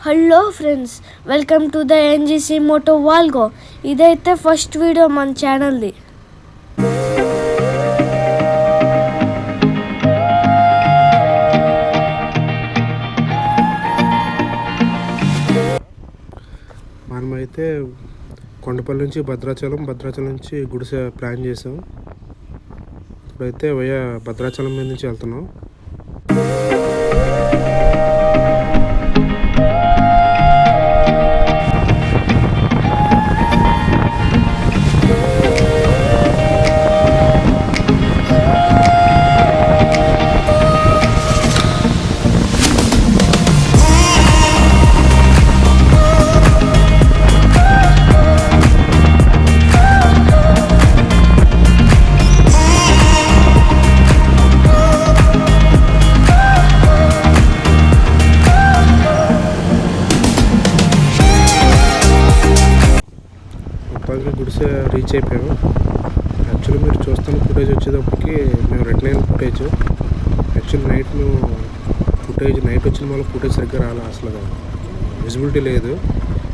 Hello friends, welcome to the NGC MOTO వాల్గో. ఇదైతే first video మన ఛానల్ది. మనమైతే కొండపల్లి నుంచి భద్రాచలం నుంచి గుడిసె ప్లాన్ చేసాం. ఇప్పుడైతే భద్రాచలం మీద నుంచి వెళ్తున్నాం. గుడిసె రీచ్ అయిపోయాము. యాక్చువల్లీ మీరు చూస్తున్న ఫుటేజ్ వచ్చేటప్పటికి మేము రిటర్న్ అయిన ఫుటేజ్. యాక్చువల్లీ నైట్ వచ్చిన వల్ల ఫుటేజ్ సరిగ్గా రాలేదు, అసలు విజిబిలిటీ లేదు.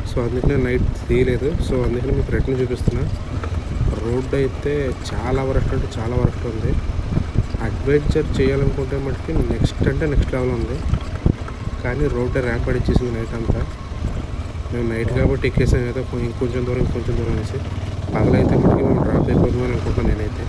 సో అందుకనే నైట్ తీయలేదు. సో అందుకని మీకు రిటర్న్ చూపిస్తున్నా. రోడ్ అయితే చాలా వరస్ట్ ఉంది. అడ్వెంచర్ చేయాలనుకుంటే మటుకి నెక్స్ట్ లెవెల్ ఉంది. కానీ రోడ్ ర్యాంప్ ఇచ్చేసింది నైట్ అంతా. మేము నైట్ కాబట్టి ఎక్కేసాం కదా, ఇంకొంచెం దూరం అనేసి. పగలైతే మటుకి మేము డ్రాప్ అయిపోతుందని అనుకుంటున్నాను నేనైతే.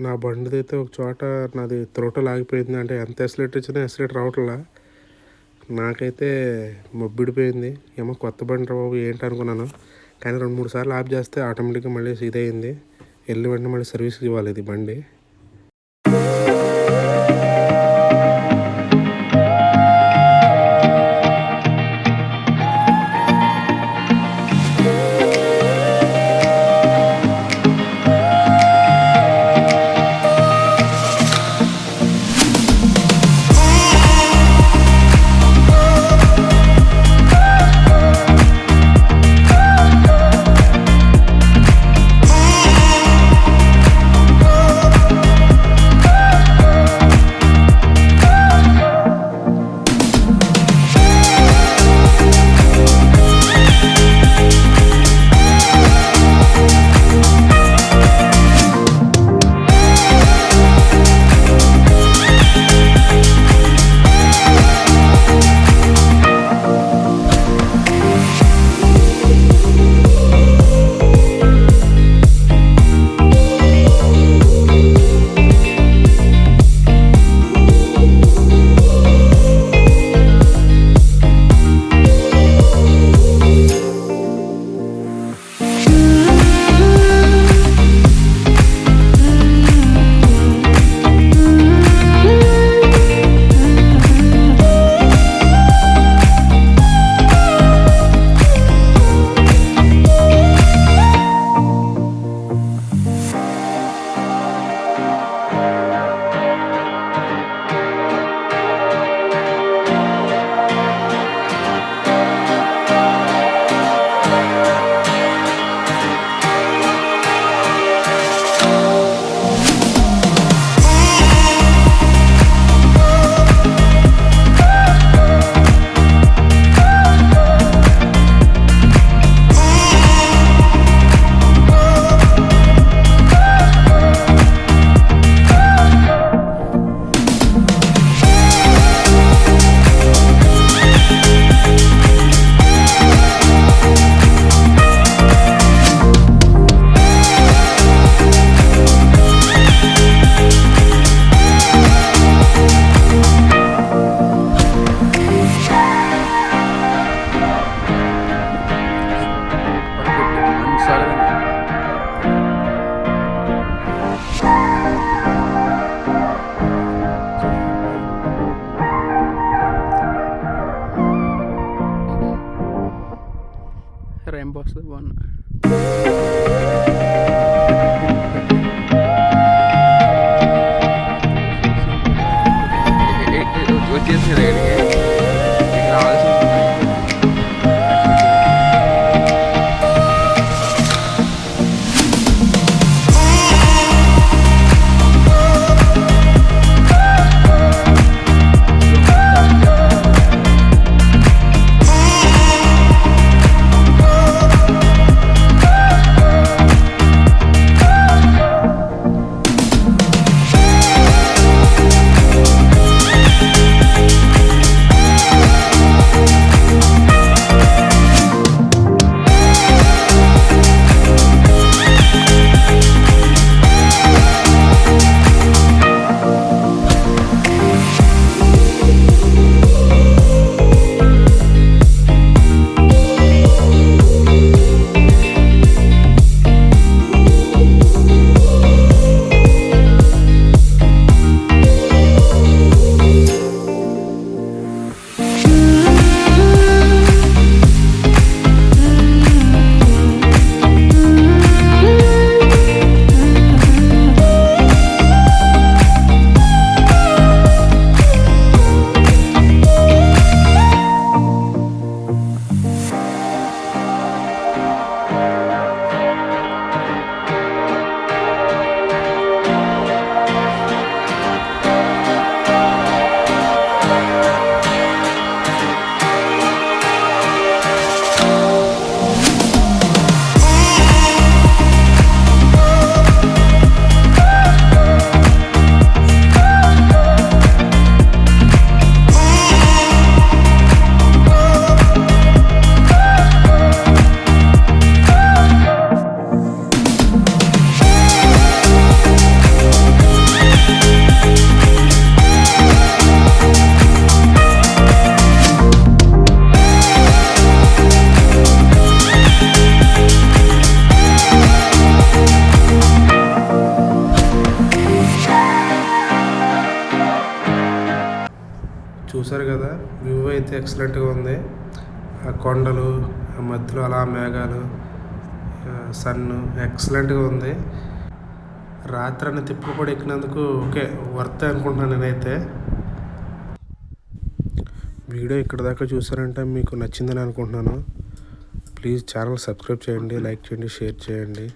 నా బండిది అయితే ఒక చోట నాది త్రోటల్ ఆగిపోయింది. అంటే ఎంత ఎస్లేటర్ ఇచ్చినా ఎస్లేటర్ రావట్లా. నాకైతే మొబ్బిడిపోయింది. ఏమో కొత్త బండి రా బాబు ఏంటి అనుకున్నాను. కానీ 2-3 సార్లు ఆఫ్ చేస్తే ఆటోమేటిక్గా మళ్ళీ ఇదయింది. వెళ్ళి వెంటనే మళ్ళీ సర్వీస్కి ఇవ్వాలి ఇది బండి. రెయిన్బో వస్తుంది బాగున్నా. వచ్చేసి రావాల్సి చూసారు కదా, వ్యూ అయితే ఎక్సలెంట్గా ఉంది. ఆ కొండలు, ఆ మధ్యలో అలా మేఘాలు, సన్ ఎక్సలెంట్గా ఉంది. రాత్రి తిప్పుపడి ఎక్కినందుకు ఓకే వర్త్ అనుకుంటున్నాను నేనైతే. వీడియో ఇక్కడ దాకా చూసారంటే మీకు నచ్చిందని అనుకుంటున్నాను. ప్లీజ్ ఛానల్ సబ్స్క్రైబ్ చేయండి, లైక్ చేయండి, షేర్ చేయండి.